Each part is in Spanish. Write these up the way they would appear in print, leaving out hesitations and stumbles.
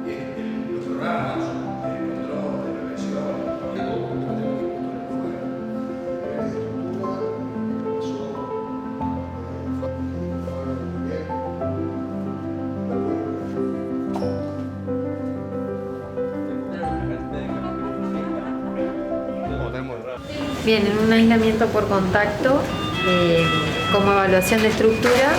y los programas de control, de prevención, Bien, en un aislamiento por contacto, como evaluación de estructura,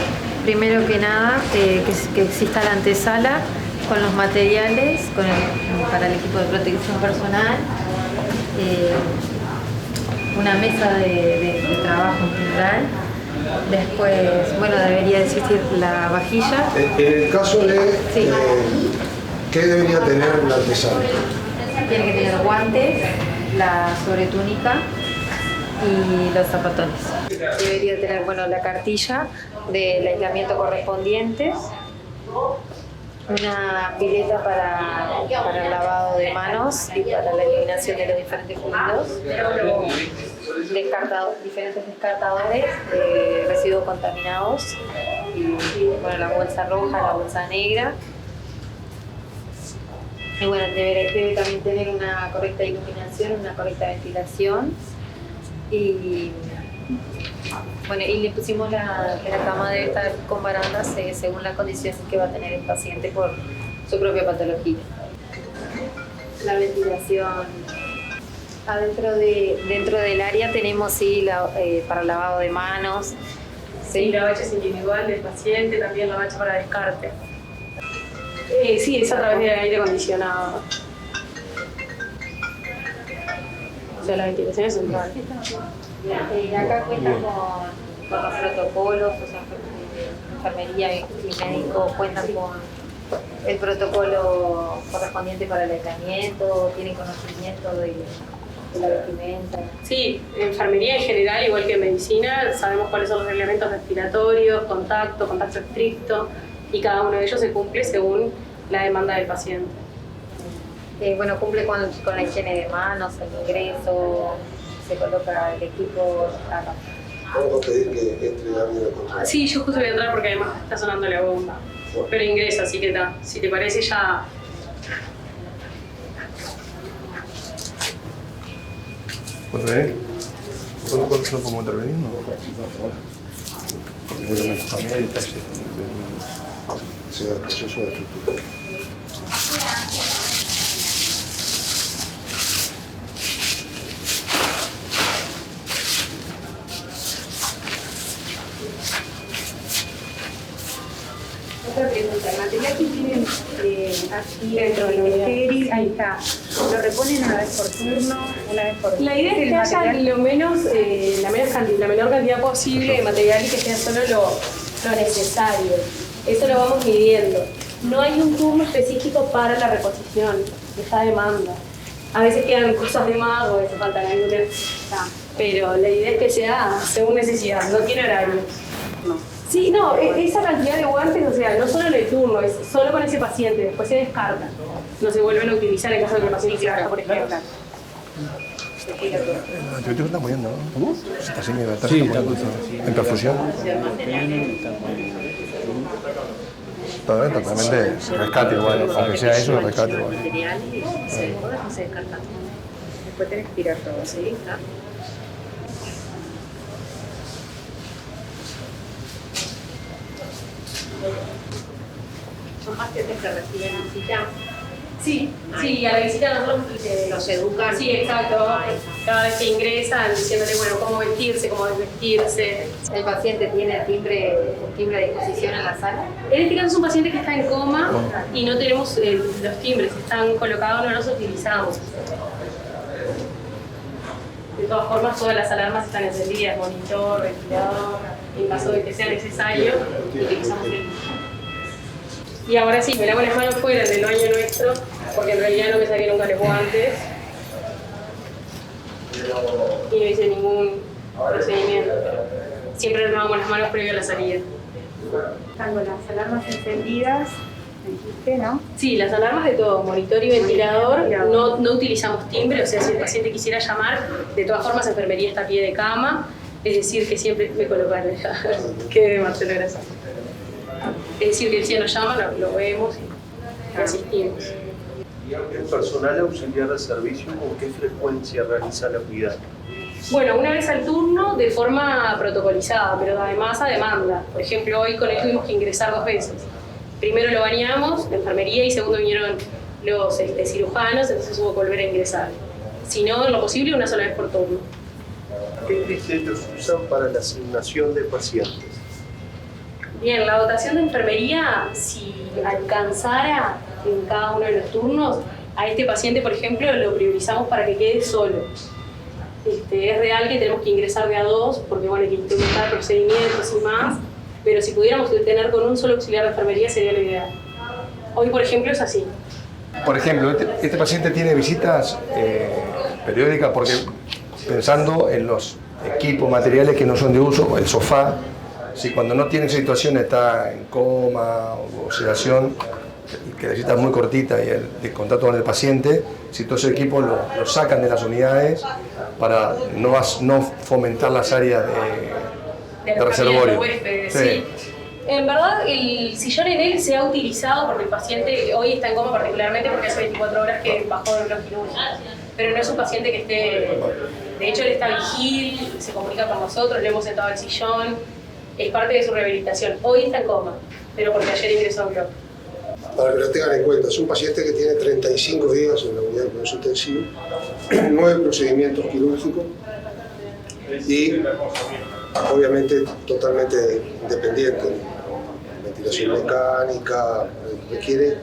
primero que nada que exista la antesala con los materiales para el equipo de protección personal, una mesa de trabajo en general. Después, bueno, debería existir la vajilla. En el caso de sí. ¿Qué debería tener la antesala? Tiene que tener guantes, la sobretúnica y los zapatones. Debería tener, bueno, la cartilla del aislamiento correspondiente, una pileta para el lavado de manos y para la eliminación de los diferentes fluidos, diferentes descartadores de residuos contaminados, y bueno, la bolsa roja, la bolsa negra. Y bueno, debe también tener una correcta iluminación, una correcta ventilación. Y bueno, y le pusimos que la cama debe estar con barandas según la condición que va a tener el paciente por su propia patología. La ventilación. Dentro del área tenemos sí para lavado de manos. Sí, la bacha es individual del paciente, también la bacha para descarte. Sí, es a través del aire acondicionado. O sea, la ventilación es central. Y acá cuenta con los protocolos, o sea, enfermería y médico cuentan con el protocolo correspondiente para el aislamiento, tienen conocimiento de la vestimenta. Sí, en enfermería en general, igual que en medicina, sabemos cuáles son los reglamentos respiratorios, contacto estricto, y cada uno de ellos se cumple según la demanda del paciente. Bueno, cumple con la higiene de manos, el ingreso, se coloca el equipo acá. ¿Podemos pedir que entre alguien a controlar? Sí, yo justo voy a entrar porque además está sonando la bomba. Pero ingresa, así que está. Si te parece ya... ¿Puedes venir? ¿Cuándo solo podemos intervenir? No. Porque voy a mejorar el detalle. Sí, el proceso de estructura. Otra pregunta, el material que tienen aquí dentro del estéril, ahí está, ¿lo reponen una vez por turno, una vez por La idea es que haya lo menos, la menor cantidad posible de material y que sea solo lo necesario. Eso lo vamos midiendo. No hay un turno específico para la reposición, está a demanda. A veces quedan cosas de más o a veces faltan algunas, pero la idea es que sea según necesidad, no tiene horario. No. Sí, no, esa cantidad de guantes, o sea, no solo en el turno, es solo con ese paciente, después se descartan. No se vuelven a utilizar en caso de que el paciente se baja, por ejemplo. El antibiótico está muriendo, ¿no? ¿Cómo? Se está haciendo de sí, está en perfusión. Totalmente rescate igual, aunque sea eso, rescate igual. Se descartan. Después tenés que tirar todo, ¿sí? Son pacientes que reciben visita. Sí, sí, a la visita nosotros los educan. Sí, exacto. Cada vez que ingresan, diciéndole, bueno, cómo vestirse, cómo desvestirse. ¿El paciente tiene un timbre a disposición en la sala? En este caso es un paciente que está en coma y no tenemos los timbres, están colocados, no los utilizamos. De todas formas, todas las alarmas están encendidas, monitor, ventilador, en caso de que sea necesario, utilizamos el... Y ahora sí, me lavo las manos fuera del baño nuestro, porque en realidad no me saqué nunca los guantes. Y no hice ningún procedimiento, pero siempre nos lavamos las manos previo a la salida. Están con las alarmas encendidas, dijiste, ¿no? Sí, las alarmas de todo, monitor y ventilador. No utilizamos timbre, o sea, si el paciente quisiera llamar, de todas formas, enfermería está a pie de cama, es decir, que siempre me colocan que de Marcelo, gracias. Es decir, que si nos llama, lo vemos. que asistimos. ¿El personal auxiliar de servicio con qué frecuencia realiza la unidad? Bueno, una vez al turno de forma protocolizada, pero además a demanda. Por ejemplo, hoy con él tuvimos que ingresar 2 veces. Primero lo bañamos, la enfermería, y segundo vinieron los cirujanos, entonces hubo que volver a ingresar. Si no, en lo posible, una sola vez por turno. ¿Qué criterios usan para la asignación de pacientes? Bien, la dotación de enfermería, si alcanzara en cada uno de los turnos, a este paciente, por ejemplo, lo priorizamos para que quede solo. Es real que tenemos que ingresar de a 2, porque bueno, hay que implementar procedimientos y más, pero si pudiéramos tener con un solo auxiliar de enfermería sería lo ideal. Hoy, por ejemplo, es así. Por ejemplo, este paciente tiene visitas periódicas porque pensando en los equipos, materiales que no son de uso, el sofá, si cuando no tiene situación está en coma o sedación, que la visita es muy cortita y el contacto con el paciente, si todos esos equipos lo sacan de las unidades para no fomentar las áreas de reservorio. Sí. En verdad, el sillón en él se ha utilizado porque el paciente hoy está en coma particularmente porque hace 24 horas que bajó del bloque quirúrgico. Pero no es un paciente que esté... De hecho, él está vigil, se comunica con nosotros, le hemos sentado al sillón, es parte de su rehabilitación. Hoy está en coma, pero porque ayer ingresó al bloque. Para que lo tengan en cuenta, es un paciente que tiene 35 días en la unidad de cuidados intensivos, 9 procedimientos quirúrgicos y obviamente totalmente independiente. Ventilación mecánica, requiere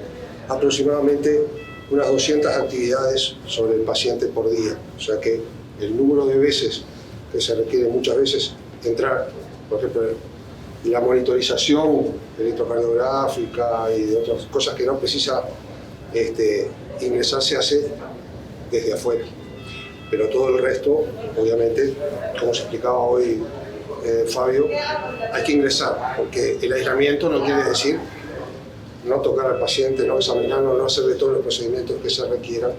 aproximadamente unas 200 actividades sobre el paciente por día. O sea que el número de veces que se requiere muchas veces entrar, por ejemplo, la monitorización electrocardiográfica y de otras cosas que no precisa ingresar se hace desde afuera. Pero todo el resto, obviamente, como se explicaba hoy Fabio, hay que ingresar, porque el aislamiento no quiere decir no tocar al paciente, no examinarlo, no hacerle todos los procedimientos que se requieran.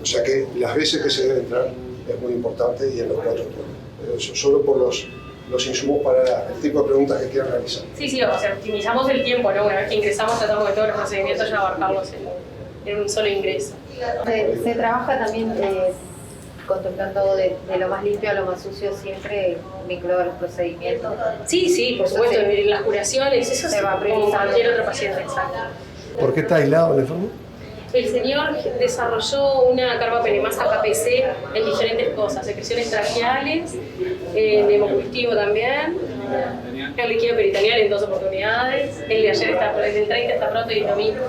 O sea que las veces que se debe entrar es muy importante y en los 4 turnos. Eso solo por los insumos para el tipo de preguntas que quieran realizar. Sí, o sea, optimizamos el tiempo, ¿no? Una vez que ingresamos tratamos de todos los procedimientos ya abarcarlos en un solo ingreso. Se trabaja también contemplando de lo más limpio a lo más sucio siempre vinculado a los procedimientos. Sí, por supuesto, en las curaciones, eso se va como priorizando. cualquier otro paciente, exacto. ¿Por qué está aislado el enfermo? El señor desarrolló una carbapenemasa KPC en diferentes cosas, secreciones traqueales, neumocultivo también, el líquido peritoneal en 2 oportunidades, el de ayer está, el del 30 está pronto y es lo mismo.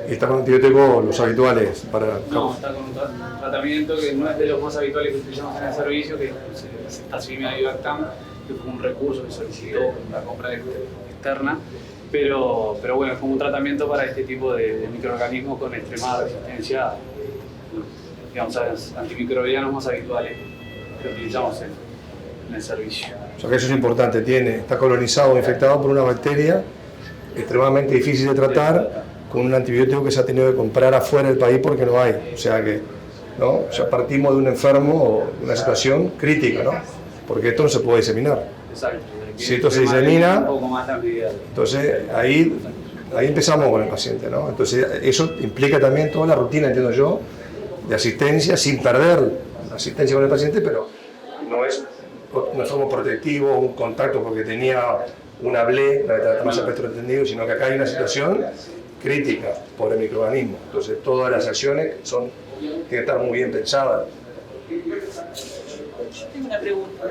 ¿Y está con antibióticos los habituales para...? No, está con un tratamiento que no es de los más habituales que utilizamos en el servicio, que es Tacimimab y Bactam, que fue un recurso que solicitó la compra externa. Pero bueno, es como un tratamiento para este tipo de microorganismos con extremada resistencia, digamos, a los antimicrobianos más habituales que utilizamos en el servicio. O sea que eso es importante, está colonizado o infectado por una bacteria extremadamente difícil de tratar, con un antibiótico que se ha tenido que comprar afuera del país porque no hay. O sea que partimos de un enfermo o de una situación crítica, ¿no? Porque esto no se puede diseminar. Exacto. Si esto se disemina, un poco más de entonces ahí empezamos con el paciente, ¿no? Entonces eso implica también toda la rutina, entiendo yo, de asistencia, sin perder la asistencia con el paciente, pero no es un enfermo protectivo, un contacto porque tenía una BLE, una beta-lactamasa entendido, sino que acá hay una situación crítica por el microorganismo. Entonces todas las acciones tienen que estar muy bien pensadas. Tengo una pregunta.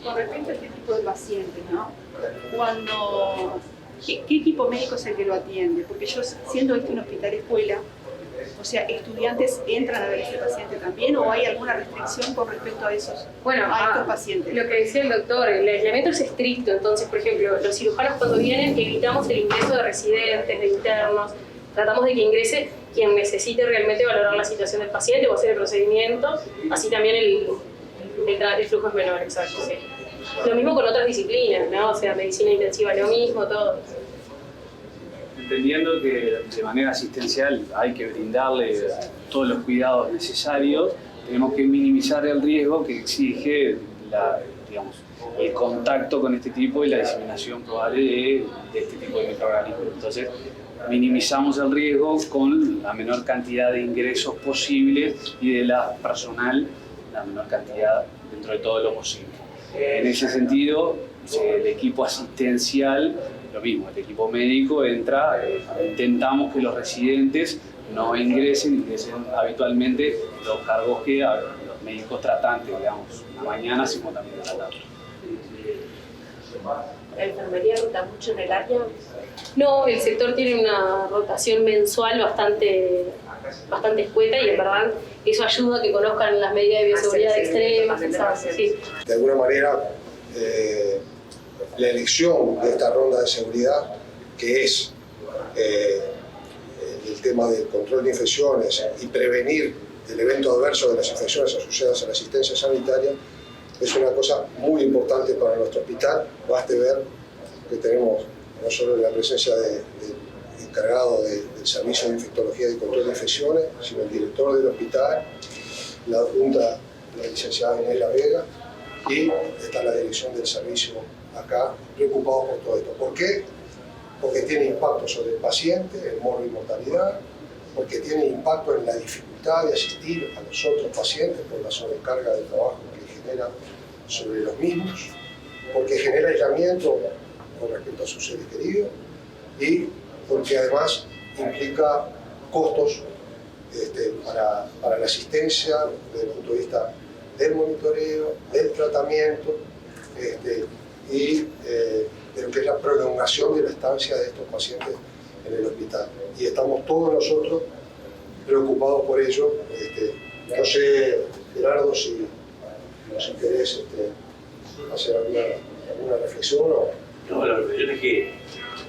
Con respecto a este tipo de pacientes, ¿no? ¿Qué equipo médico es el que lo atiende? Porque yo, siendo un hospital escuela, o sea, ¿estudiantes entran a ver a ese paciente también o hay alguna restricción con respecto a estos pacientes? Lo que decía el doctor, el aislamiento es estricto, entonces, por ejemplo, los cirujanos cuando vienen evitamos el ingreso de residentes, de internos, tratamos de que ingrese quien necesite realmente valorar la situación del paciente o hacer el procedimiento, así también el flujo es menor, exacto, sí. Lo mismo con otras disciplinas, ¿no? O sea, medicina intensiva lo mismo, todo. Entendiendo que de manera asistencial hay que brindarle todos los cuidados necesarios, tenemos que minimizar el riesgo que exige digamos, el contacto con este tipo y la diseminación probable de este tipo de microorganismos. Entonces, minimizamos el riesgo con la menor cantidad de ingresos posibles y de la personal la menor cantidad dentro de todo lo posible. En ese sentido, el equipo asistencial, lo mismo, el equipo médico entra, intentamos que los residentes no ingresen habitualmente los cargos que los médicos tratantes, digamos, una mañana, sino también en la tarde. ¿La enfermería rota mucho en el área? No, el sector tiene una rotación mensual bastante escueta y en verdad eso ayuda a que conozcan las medidas de bioseguridad extremas. Sí. De alguna manera, la elección de esta ronda de seguridad, que es el tema del control de infecciones y prevenir el evento adverso de las infecciones asociadas a la asistencia sanitaria, es una cosa muy importante para nuestro hospital. Baste ver que tenemos no solo la presencia del encargado del Servicio de Infectología y Control de Infecciones, sino el director del hospital, la adjunta, la licenciada Inés La Vega, y está la dirección del servicio acá, preocupados por todo esto. ¿Por qué? Porque tiene impacto sobre el paciente, el morbo y mortalidad, porque tiene impacto en la dificultad de asistir a los otros pacientes por la sobrecarga de trabajo que genera sobre los mismos, porque genera aislamiento con respecto a sus seres queridos y porque además implica costos para la asistencia desde el punto de vista del monitoreo, del tratamiento y de lo que es la prolongación de la estancia de estos pacientes en el hospital. Y estamos todos nosotros preocupados por ello. No sé, Gerardo, si querés hacer alguna reflexión o... No, la reflexión es que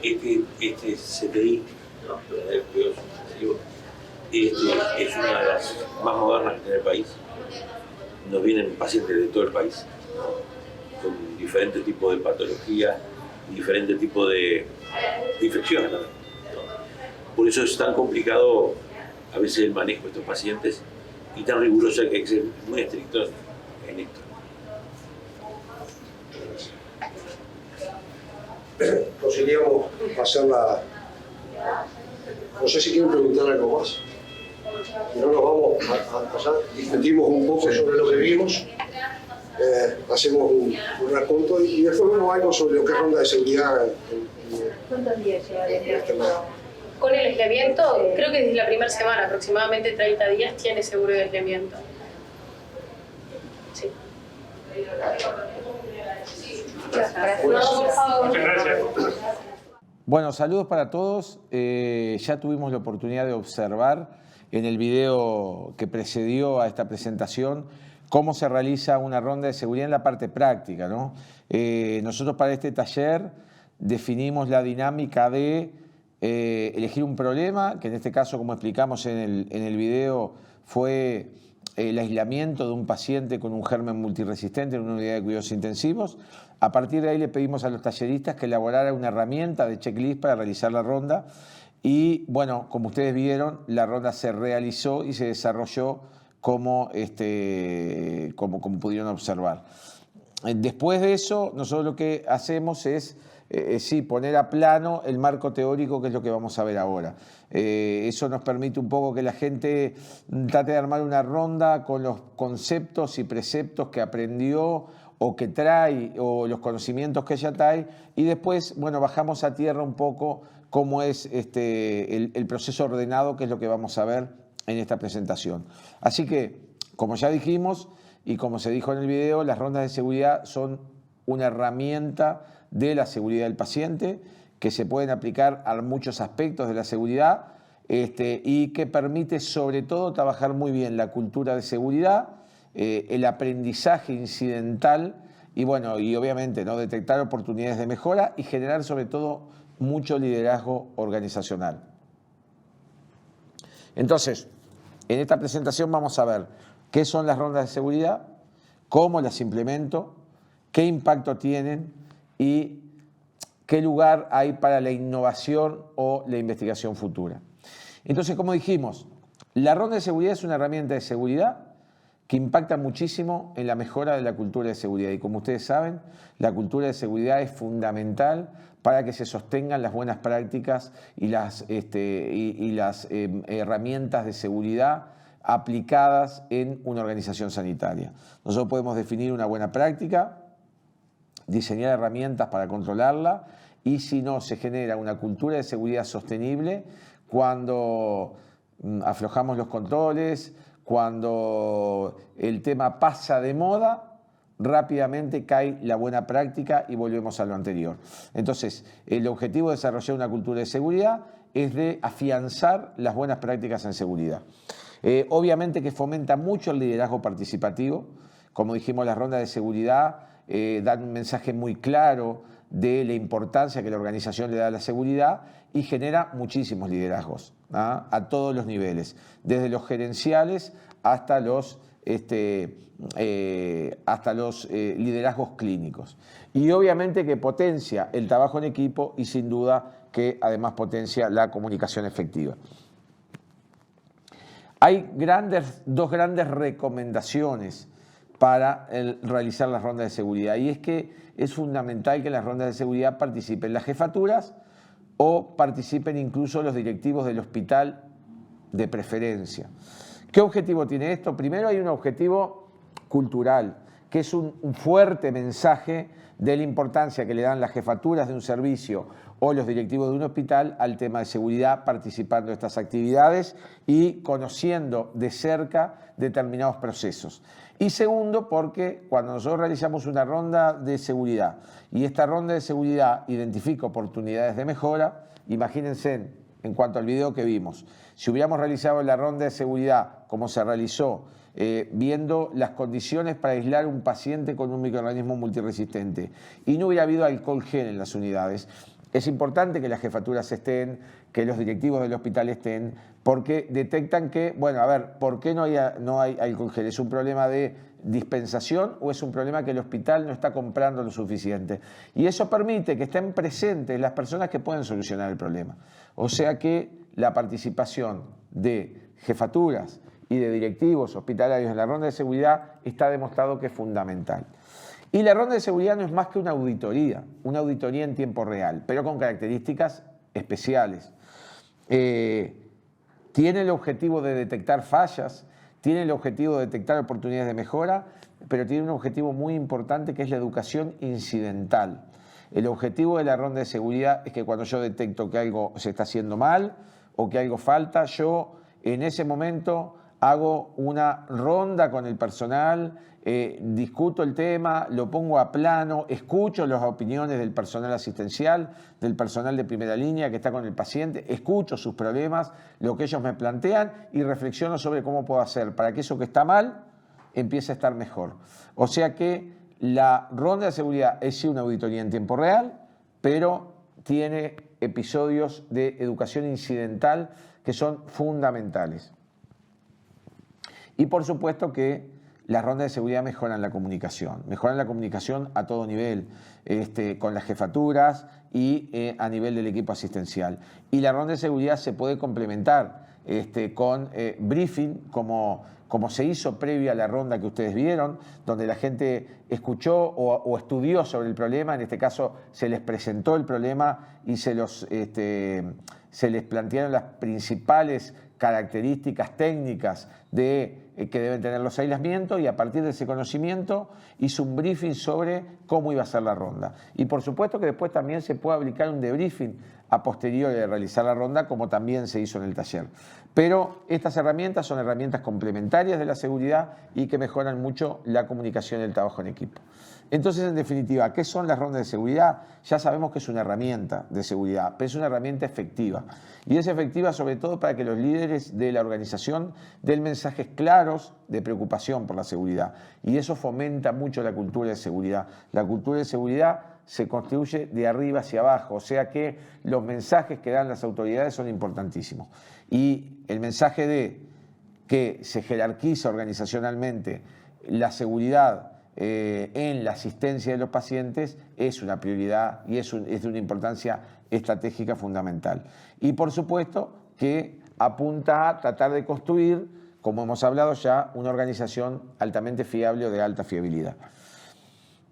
este CTI, el cuidado intensivo, es una de las más modernas que tiene el país. Nos vienen pacientes de todo el país, con diferentes tipos de patologías, diferentes tipos de infecciones también. Por eso es tan complicado a veces el manejo de estos pacientes y tan riguroso que hay que ser muy estricto en esto. Conseguíamos hacer la... No sé si quieren preguntar algo más. Si no, nos vamos a pasar. Discutimos un poco sobre lo que vimos, hacemos un raconto y después vemos algo sobre lo que es ronda de seguridad. ¿Cuántos días lleva desde Con el aislamiento, creo que desde la primera semana, aproximadamente 30 días, tiene seguro de aislamiento. Sí. Bueno, saludos para todos. Ya tuvimos la oportunidad de observar en el video que precedió a esta presentación cómo se realiza una ronda de seguridad en la parte práctica, ¿no? Nosotros para este taller definimos la dinámica de elegir un problema, que en este caso, como explicamos en el video, fue el aislamiento de un paciente con un germen multiresistente en una unidad de cuidados intensivos. A partir de ahí le pedimos a los talleristas que elaboraran una herramienta de checklist para realizar la ronda y, bueno, como ustedes vieron, la ronda se realizó y se desarrolló como pudieron observar. Después de eso, nosotros lo que hacemos es poner a plano el marco teórico, que es lo que vamos a ver ahora. Eso nos permite un poco que la gente trate de armar una ronda con los conceptos y preceptos que aprendió o que trae, o los conocimientos que ella trae, y después, bueno, bajamos a tierra un poco cómo es el proceso ordenado, que es lo que vamos a ver en esta presentación. Así que, como ya dijimos, y como se dijo en el video, las rondas de seguridad son una herramienta de la seguridad del paciente, que se pueden aplicar a muchos aspectos de la seguridad y que permite sobre todo trabajar muy bien la cultura de seguridad, el aprendizaje incidental y, bueno, y obviamente, ¿no?, detectar oportunidades de mejora y generar sobre todo mucho liderazgo organizacional. Entonces, en esta presentación vamos a ver qué son las rondas de seguridad, cómo las implemento, qué impacto tienen y qué lugar hay para la innovación o la investigación futura. Entonces, como dijimos, la ronda de seguridad es una herramienta de seguridad que impacta muchísimo en la mejora de la cultura de seguridad. Y como ustedes saben, la cultura de seguridad es fundamental para que se sostengan las buenas prácticas y las herramientas de seguridad aplicadas en una organización sanitaria. Nosotros podemos definir una buena práctica, diseñar herramientas para controlarla, y si no se genera una cultura de seguridad sostenible, cuando aflojamos los controles, cuando el tema pasa de moda, rápidamente cae la buena práctica y volvemos a lo anterior. Entonces, el objetivo de desarrollar una cultura de seguridad es de afianzar las buenas prácticas en seguridad. Obviamente que fomenta mucho el liderazgo participativo. Como dijimos, las rondas de seguridad dan un mensaje muy claro de la importancia que la organización le da a la seguridad y genera muchísimos liderazgos, ¿ah? A todos los niveles, desde los gerenciales hasta los liderazgos clínicos. Y obviamente que potencia el trabajo en equipo y sin duda que además potencia la comunicación efectiva. Hay dos grandes recomendaciones para realizar las rondas de seguridad, y es que es fundamental que en las rondas de seguridad participen las jefaturas o participen incluso los directivos del hospital de preferencia. ¿Qué objetivo tiene esto? Primero, hay un objetivo cultural, que es un fuerte mensaje de la importancia que le dan las jefaturas de un servicio o los directivos de un hospital al tema de seguridad, participando de estas actividades y conociendo de cerca determinados procesos. Y segundo, porque cuando nosotros realizamos una ronda de seguridad y esta ronda de seguridad identifica oportunidades de mejora, imagínense en cuanto al video que vimos, si hubiéramos realizado la ronda de seguridad como se realizó, viendo las condiciones para aislar un paciente con un microorganismo multiresistente y no hubiera habido alcohol gel en las unidades, es importante que las jefaturas estén, que los directivos del hospital estén, porque detectan que, bueno, a ver, ¿por qué no hay alcohol gel? ¿Es un problema de dispensación o es un problema que el hospital no está comprando lo suficiente? Y eso permite que estén presentes las personas que pueden solucionar el problema. O sea que la participación de jefaturas y de directivos hospitalarios en la ronda de seguridad está demostrado que es fundamental. Y la ronda de seguridad no es más que una auditoría en tiempo real, pero con características especiales. Tiene el objetivo de detectar fallas, tiene el objetivo de detectar oportunidades de mejora, pero tiene un objetivo muy importante que es la educación incidental. El objetivo de la ronda de seguridad es que cuando yo detecto que algo se está haciendo mal o que algo falta, yo en ese momento hago una ronda con el personal, discuto el tema, lo pongo a plano, escucho las opiniones del personal asistencial, del personal de primera línea que está con el paciente, escucho sus problemas, lo que ellos me plantean y reflexiono sobre cómo puedo hacer para que eso que está mal empiece a estar mejor. O sea que la ronda de seguridad es sí una auditoría en tiempo real, pero tiene episodios de educación incidental que son fundamentales. Y por supuesto que las rondas de seguridad mejoran la comunicación a todo nivel, con las jefaturas y a nivel del equipo asistencial. Y la ronda de seguridad se puede complementar con briefing, como se hizo previa a la ronda que ustedes vieron, donde la gente escuchó o estudió sobre el problema. En este caso se les presentó el problema y se les plantearon las principales características técnicas que deben tener los aislamientos, y a partir de ese conocimiento hizo un briefing sobre cómo iba a ser la ronda. Y por supuesto que después también se puede aplicar un debriefing a posteriori de realizar la ronda, como también se hizo en el taller. Pero estas herramientas son herramientas complementarias de la seguridad y que mejoran mucho la comunicación y el trabajo en equipo. Entonces, en definitiva, ¿qué son las rondas de seguridad? Ya sabemos que es una herramienta de seguridad, pero es una herramienta efectiva. Y es efectiva sobre todo para que los líderes de la organización den mensajes claros de preocupación por la seguridad. Y eso fomenta mucho la cultura de seguridad. La cultura de seguridad se construye de arriba hacia abajo, o sea que los mensajes que dan las autoridades son importantísimos. Y el mensaje de que se jerarquiza organizacionalmente la seguridad en la asistencia de los pacientes es una prioridad y es de una importancia estratégica fundamental. Y por supuesto que apunta a tratar de construir como hemos hablado ya, una organización altamente fiable o de alta fiabilidad.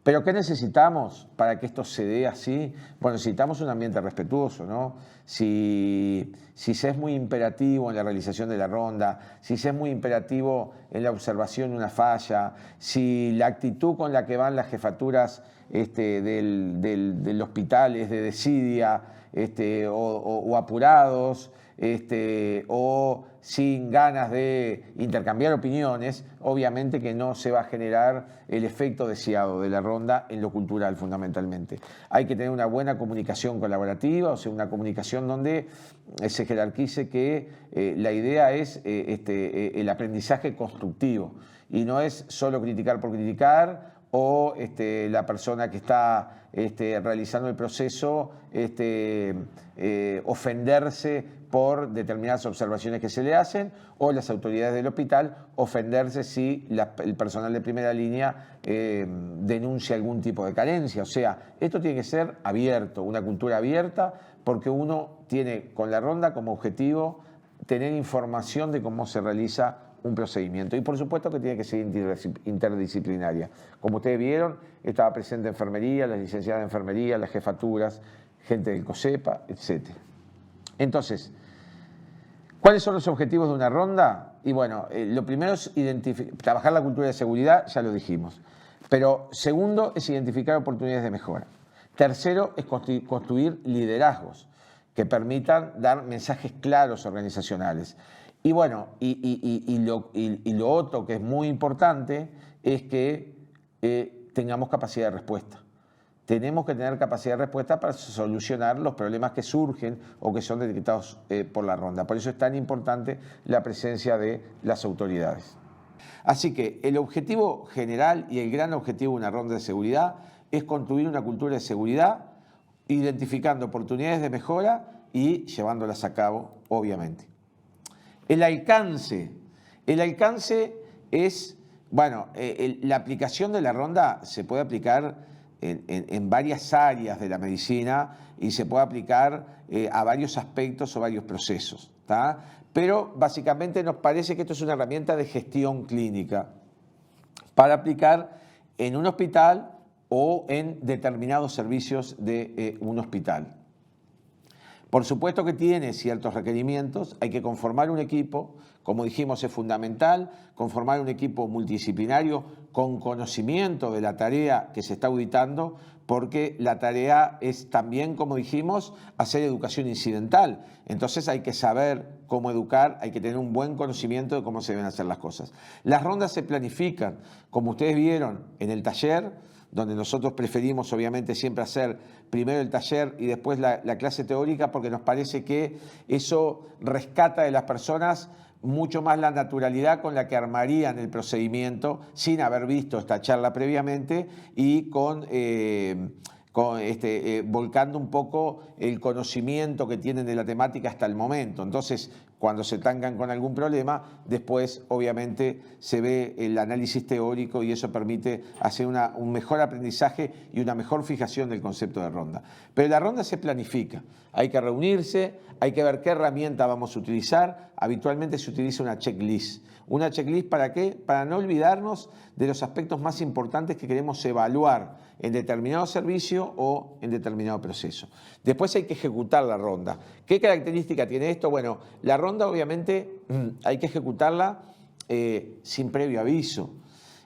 ¿Pero qué necesitamos para que esto se dé así? Bueno, necesitamos un ambiente respetuoso, ¿no? Si se es muy imperativo en la realización de la ronda, si se es muy imperativo en la observación de una falla, si la actitud con la que van las jefaturas del hospital es de desidia o apurados, o sin ganas de intercambiar opiniones, obviamente que no se va a generar el efecto deseado de la ronda en lo cultural fundamentalmente. Hay que tener una buena comunicación colaborativa, o sea, una comunicación donde se jerarquice que la idea es el aprendizaje constructivo y no es solo criticar por criticar o la persona que está realizando el proceso ofenderse por determinadas observaciones que se le hacen, o las autoridades del hospital ofenderse si el personal de primera línea denuncia algún tipo de carencia. O sea, esto tiene que ser abierto, una cultura abierta, porque uno tiene con la ronda como objetivo tener información de cómo se realiza un procedimiento. Y por supuesto que tiene que ser interdisciplinaria. Como ustedes vieron, estaba presente enfermería, las licenciadas de enfermería, las jefaturas, gente del COSEPA, etc. Entonces, ¿cuáles son los objetivos de una ronda? Y bueno, lo primero es trabajar la cultura de seguridad, ya lo dijimos. Pero segundo es identificar oportunidades de mejora. Tercero es construir liderazgos que permitan dar mensajes claros organizacionales. Y bueno, y lo otro que es muy importante es que tengamos capacidad de respuesta. Tenemos que tener capacidad de respuesta para solucionar los problemas que surgen o que son detectados por la ronda. Por eso es tan importante la presencia de las autoridades. Así que el objetivo general y el gran objetivo de una ronda de seguridad es construir una cultura de seguridad, identificando oportunidades de mejora y llevándolas a cabo, obviamente. El alcance es, bueno, la aplicación de la ronda se puede aplicar en varias áreas de la medicina y se puede aplicar a varios aspectos o varios procesos, ¿tá? Pero básicamente nos parece que esto es una herramienta de gestión clínica para aplicar en un hospital o en determinados servicios de un hospital. Por supuesto que tiene ciertos requerimientos, hay que conformar un equipo, como dijimos es fundamental, conformar un equipo multidisciplinario con conocimiento de la tarea que se está auditando, porque la tarea es también, como dijimos, hacer educación incidental. Entonces hay que saber cómo educar, hay que tener un buen conocimiento de cómo se deben hacer las cosas. Las rondas se planifican, como ustedes vieron en el taller, donde nosotros preferimos obviamente siempre hacer primero el taller y después la clase teórica, porque nos parece que eso rescata de las personas mucho más la naturalidad con la que armarían el procedimiento sin haber visto esta charla previamente y volcando un poco el conocimiento que tienen de la temática hasta el momento. Entonces, cuando se tangan con algún problema, después obviamente se ve el análisis teórico y eso permite hacer un mejor aprendizaje y una mejor fijación del concepto de ronda. Pero la ronda se planifica, hay que reunirse, hay que ver qué herramienta vamos a utilizar. Habitualmente se utiliza una checklist. ¿Una checklist para qué? Para no olvidarnos de los aspectos más importantes que queremos evaluar en determinado servicio o en determinado proceso. Después hay que ejecutar la ronda. ¿Qué característica tiene esto? Bueno, la ronda obviamente hay que ejecutarla sin previo aviso.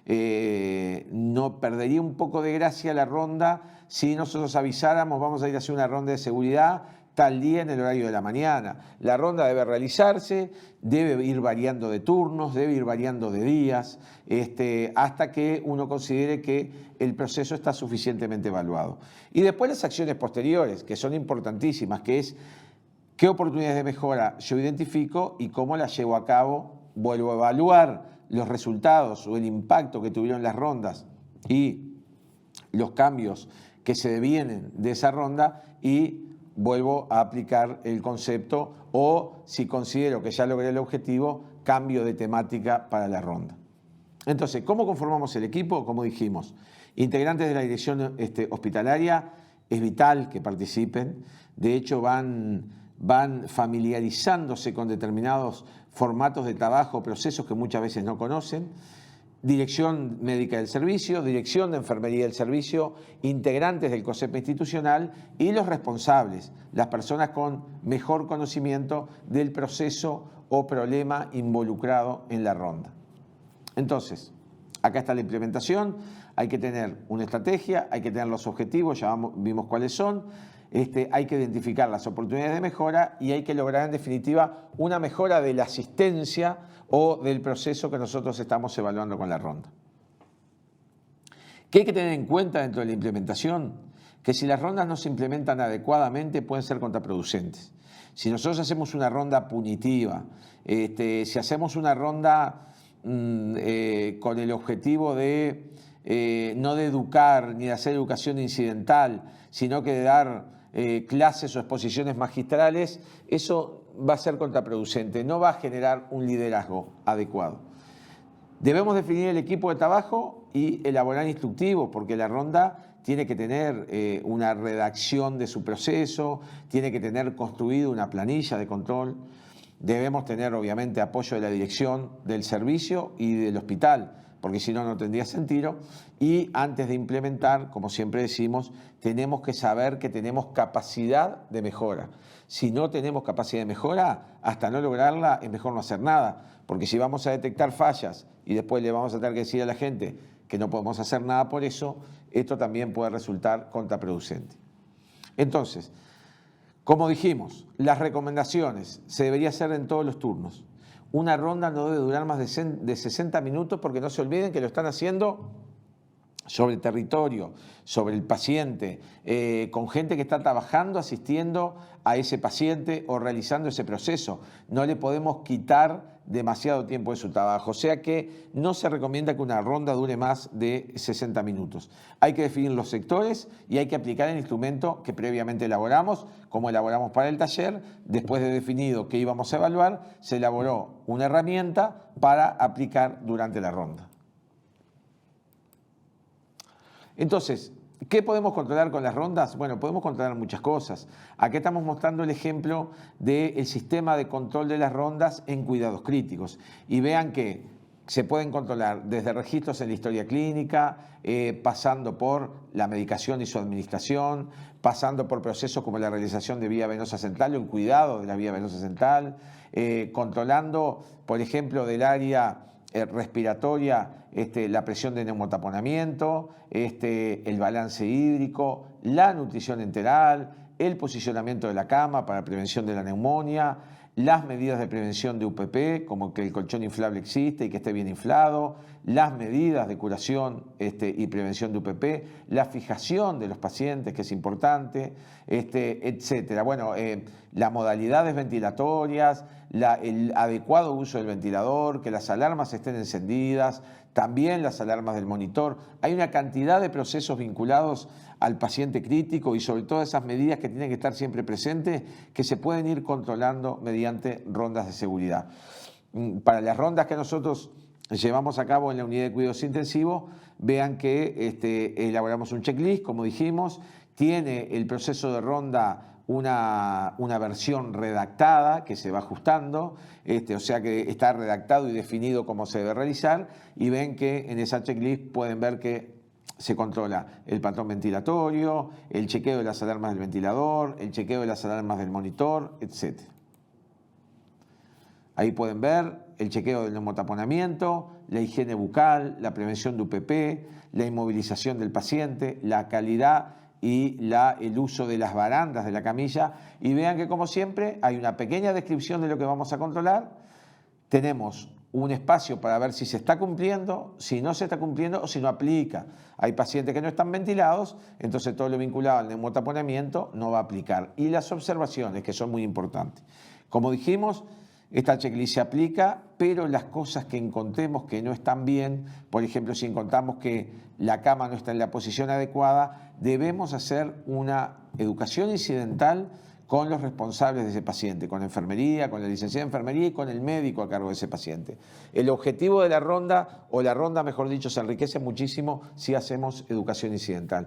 No perdería un poco de gracia la ronda si nosotros avisáramos vamos a ir a hacer una ronda de seguridad tal día en el horario de la mañana. La ronda debe realizarse, debe ir variando de turnos, debe ir variando de días, hasta que uno considere que el proceso está suficientemente evaluado. Y después las acciones posteriores, que son importantísimas, que es qué oportunidades de mejora yo identifico y cómo las llevo a cabo, vuelvo a evaluar los resultados o el impacto que tuvieron las rondas y los cambios que se devienen de esa ronda y vuelvo a aplicar el concepto o, si considero que ya logré el objetivo, cambio de temática para la ronda. Entonces, ¿cómo conformamos el equipo? Como dijimos, integrantes de la dirección hospitalaria, es vital que participen. De hecho, van van familiarizándose con determinados formatos de trabajo, procesos que muchas veces no conocen. Dirección médica del servicio, dirección de enfermería del servicio, integrantes del COSEPA institucional y los responsables, las personas con mejor conocimiento del proceso o problema involucrado en la ronda. Entonces, acá está la implementación, hay que tener una estrategia, hay que tener los objetivos, ya vimos cuáles son, hay que identificar las oportunidades de mejora y hay que lograr en definitiva una mejora de la asistencia o del proceso que nosotros estamos evaluando con la ronda. ¿Qué hay que tener en cuenta dentro de la implementación? Que si las rondas no se implementan adecuadamente pueden ser contraproducentes. Si nosotros hacemos una ronda punitiva, si hacemos una ronda con el objetivo de no de educar ni de hacer educación incidental, sino que de dar clases o exposiciones magistrales, eso va a ser contraproducente, no va a generar un liderazgo adecuado. Debemos definir el equipo de trabajo y elaborar instructivos, porque la ronda tiene que tener una redacción de su proceso, tiene que tener construido una planilla de control. Debemos tener obviamente apoyo de la dirección del servicio y del hospital, porque si no, no tendría sentido. Y antes de implementar, como siempre decimos, tenemos que saber que tenemos capacidad de mejora. Si no tenemos capacidad de mejora, hasta no lograrla es mejor no hacer nada, porque si vamos a detectar fallas y después le vamos a tener que decir a la gente que no podemos hacer nada por eso, esto también puede resultar contraproducente. Entonces, como dijimos, las recomendaciones se debería hacer en todos los turnos. Una ronda no debe durar más de 60 minutos porque no se olviden que lo están haciendo sobre el territorio, sobre el paciente, con gente que está trabajando, asistiendo a ese paciente o realizando ese proceso. No le podemos quitar demasiado tiempo de su trabajo, o sea que no se recomienda que una ronda dure más de 60 minutos. Hay que definir los sectores y hay que aplicar el instrumento que previamente elaboramos, como elaboramos para el taller. Después de definido qué íbamos a evaluar, se elaboró una herramienta para aplicar durante la ronda. Entonces, ¿qué podemos controlar con las rondas? Bueno, podemos controlar muchas cosas. Aquí estamos mostrando el ejemplo del sistema de control de las rondas en cuidados críticos. Y vean que se pueden controlar desde registros en la historia clínica, pasando por la medicación y su administración, pasando por procesos como la realización de vía venosa central o el cuidado de la vía venosa central, controlando, por ejemplo, del área respiratoria, la presión de neumotaponamiento, el balance hídrico, la nutrición enteral, el posicionamiento de la cama para prevención de la neumonía, las medidas de prevención de UPP, como que el colchón inflable existe y que esté bien inflado, las medidas de curación y prevención de UPP, la fijación de los pacientes, que es importante, etcétera. Bueno, las modalidades ventilatorias, el adecuado uso del ventilador, que las alarmas estén encendidas, también las alarmas del monitor. Hay una cantidad de procesos vinculados al paciente crítico y sobre todo esas medidas que tienen que estar siempre presentes que se pueden ir controlando mediante rondas de seguridad. Para las rondas que nosotros llevamos a cabo en la unidad de cuidados intensivos, vean que elaboramos un checklist, como dijimos, tiene el proceso de ronda una versión redactada que se va ajustando, o sea que está redactado y definido cómo se debe realizar, y ven que en esa checklist pueden ver que se controla el patrón ventilatorio, el chequeo de las alarmas del ventilador, el chequeo de las alarmas del monitor, etc. Ahí pueden ver el chequeo del neumotaponamiento, la higiene bucal, la prevención de UPP, la inmovilización del paciente, la calidad y el uso de las barandas de la camilla. Y vean que, como siempre, hay una pequeña descripción de lo que vamos a controlar. Tenemos un espacio para ver si se está cumpliendo, si no se está cumpliendo o si no aplica. Hay pacientes que no están ventilados, entonces todo lo vinculado al neumotaponamiento no va a aplicar. Y las observaciones, que son muy importantes. Como dijimos, esta checklist se aplica, pero las cosas que encontremos que no están bien, por ejemplo, si encontramos que la cama no está en la posición adecuada, debemos hacer una educación incidental con los responsables de ese paciente, con la enfermería, con la licenciada de enfermería y con el médico a cargo de ese paciente. El objetivo de la ronda, o la ronda mejor dicho, se enriquece muchísimo si hacemos educación incidental.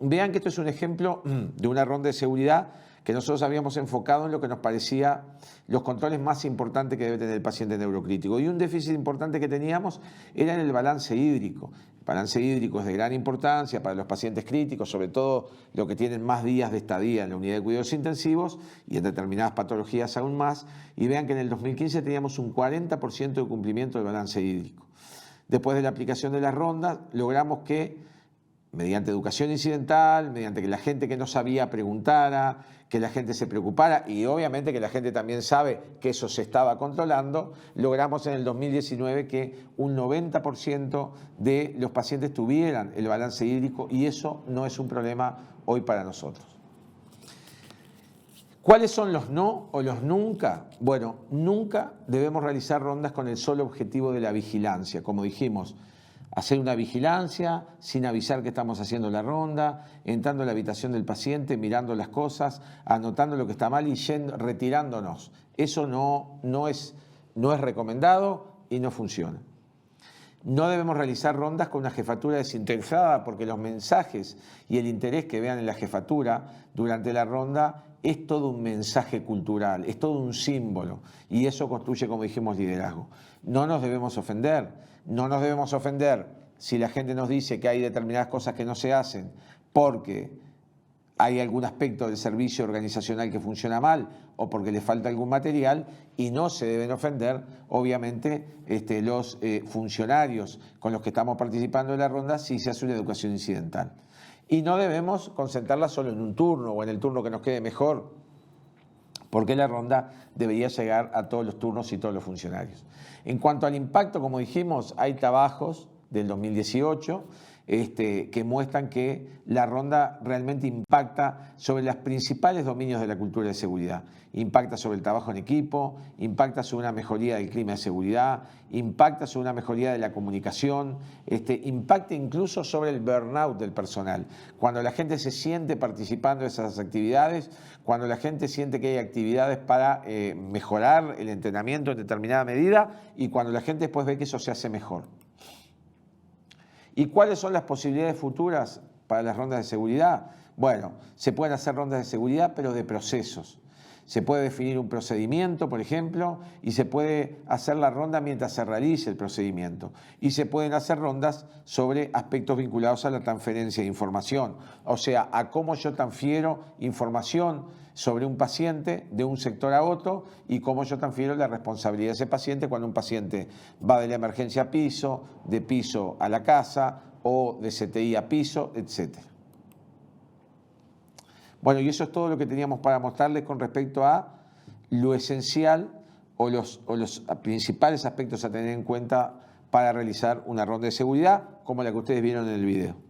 Vean que esto es un ejemplo de una ronda de seguridad que nosotros habíamos enfocado en lo que nos parecía los controles más importantes que debe tener el paciente neurocrítico. Y un déficit importante que teníamos era en el balance hídrico. El balance hídrico es de gran importancia para los pacientes críticos, sobre todo los que tienen más días de estadía en la unidad de cuidados intensivos y en determinadas patologías aún más. Y vean que en el 2015 teníamos un 40% de cumplimiento del balance hídrico. Después de la aplicación de las rondas, logramos que, mediante educación incidental, mediante que la gente que no sabía preguntara, que la gente se preocupara y obviamente que la gente también sabe que eso se estaba controlando, logramos en el 2019 que un 90% de los pacientes tuvieran el balance hídrico y eso no es un problema hoy para nosotros. ¿Cuáles son los no o los nunca? Bueno, nunca debemos realizar rondas con el solo objetivo de la vigilancia, como dijimos. Hacer una vigilancia sin avisar que estamos haciendo la ronda, entrando a la habitación del paciente, mirando las cosas, anotando lo que está mal y retirándonos. Eso no es recomendado y no funciona. No debemos realizar rondas con una jefatura desinteresada porque los mensajes y el interés que vean en la jefatura durante la ronda es todo un mensaje cultural, es todo un símbolo y eso construye, como dijimos, liderazgo. No nos debemos ofender. No nos debemos ofender si la gente nos dice que hay determinadas cosas que no se hacen porque hay algún aspecto del servicio organizacional que funciona mal o porque le falta algún material y no se deben ofender, obviamente, los funcionarios con los que estamos participando en la ronda si se hace una educación incidental. Y no debemos concentrarla solo en un turno o en el turno que nos quede mejor, porque la ronda debería llegar a todos los turnos y todos los funcionarios. En cuanto al impacto, como dijimos, hay trabajos del 2018 que muestran que la ronda realmente impacta sobre los principales dominios de la cultura de seguridad. Impacta sobre el trabajo en equipo, impacta sobre una mejoría del clima de seguridad, impacta sobre una mejoría de la comunicación, impacta incluso sobre el burnout del personal. Cuando la gente se siente participando de esas actividades, cuando la gente siente que hay actividades para mejorar el entrenamiento en determinada medida y cuando la gente después ve que eso se hace mejor. ¿Y cuáles son las posibilidades futuras para las rondas de seguridad? Bueno, se pueden hacer rondas de seguridad, pero de procesos. Se puede definir un procedimiento, por ejemplo, y se puede hacer la ronda mientras se realice el procedimiento. Y se pueden hacer rondas sobre aspectos vinculados a la transferencia de información, o sea, a cómo yo transfiero información sobre un paciente de un sector a otro y cómo yo transfiero la responsabilidad de ese paciente cuando un paciente va de la emergencia a piso, de piso a la casa o de CTI a piso, etc. Bueno, y eso es todo lo que teníamos para mostrarles con respecto a lo esencial o los principales aspectos a tener en cuenta para realizar una ronda de seguridad como la que ustedes vieron en el video.